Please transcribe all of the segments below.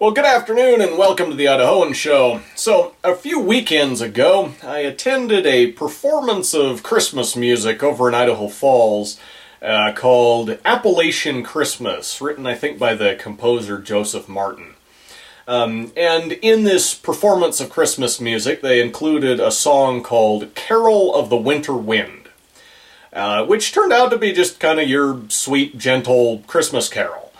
Well, good afternoon and welcome to the Idahoan Show. So, a few weekends ago, I attended a performance of Christmas music over in Idaho Falls called Appalachian Christmas, written, I think, by the composer Joseph Martin. And in this performance of Christmas music, they included a song called Carol of the Winter Wind, which turned out to be just kind of your sweet, gentle Christmas carol.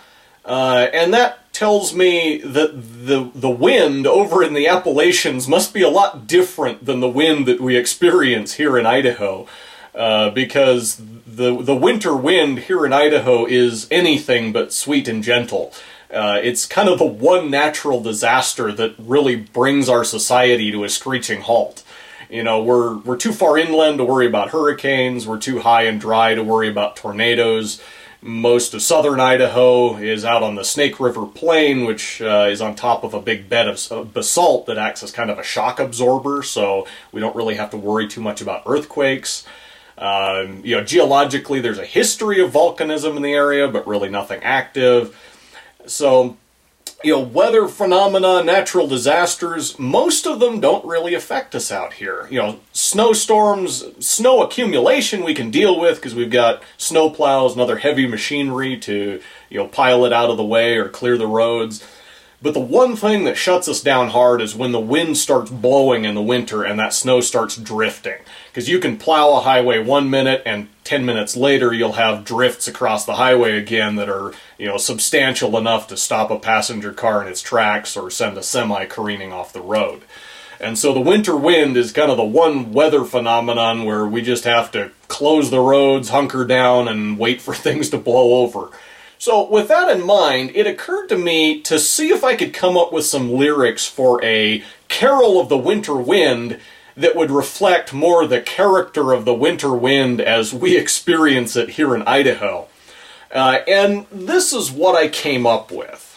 And that tells me that the wind over in the Appalachians must be a lot different than the wind that we experience here in Idaho, because the winter wind here in Idaho is anything but sweet and gentle. It's kind of the one natural disaster that really brings our society to a screeching halt. You know, we're too far inland to worry about hurricanes, we're too high and dry to worry about tornadoes. Most of southern Idaho is out on the Snake River Plain, which is on top of a big bed of basalt that acts as kind of a shock absorber, so we don't really have to worry too much about earthquakes. You know, geologically there's a history of volcanism in the area, but really nothing active. So, you know, weather phenomena, natural disasters, most of them don't really affect us out here. You know, snowstorms, snow accumulation we can deal with because we've got snow plows and other heavy machinery to, you know, pile it out of the way or clear the roads. But the one thing that shuts us down hard is when the wind starts blowing in the winter and that snow starts drifting. Because you can plow a highway 1 minute and 10 minutes later you'll have drifts across the highway again that are, you know, substantial enough to stop a passenger car in its tracks or send a semi careening off the road. And so the winter wind is kind of the one weather phenomenon where we just have to close the roads, hunker down, and wait for things to blow over. So with that in mind, it occurred to me to see if I could come up with some lyrics for a Carol of the Winter Wind that would reflect more the character of the winter wind as we experience it here in Idaho. And this is what I came up with.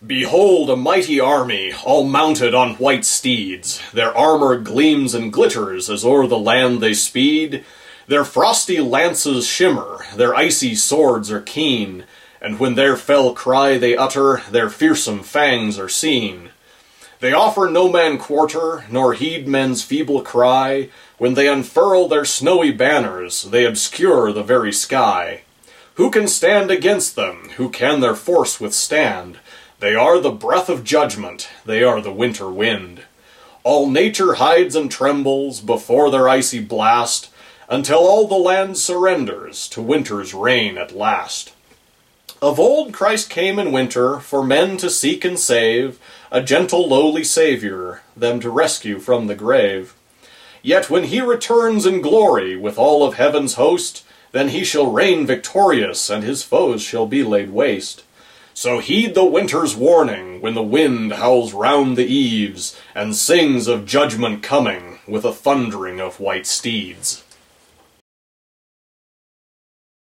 Behold a mighty army, all mounted on white steeds. Their armor gleams and glitters as o'er the land they speed. Their frosty lances shimmer, their icy swords are keen, and when their fell cry they utter, their fearsome fangs are seen. They offer no man quarter, nor heed men's feeble cry. When they unfurl their snowy banners, they obscure the very sky. Who can stand against them? Who can their force withstand? They are the breath of judgment, they are the winter wind. All nature hides and trembles before their icy blast, until all the land surrenders to winter's reign at last. Of old Christ came in winter, for men to seek and save, a gentle lowly Savior, them to rescue from the grave. Yet when he returns in glory with all of heaven's host, then he shall reign victorious, and his foes shall be laid waste. So heed the winter's warning, when the wind howls round the eaves, and sings of judgment coming, with a thundering of white steeds.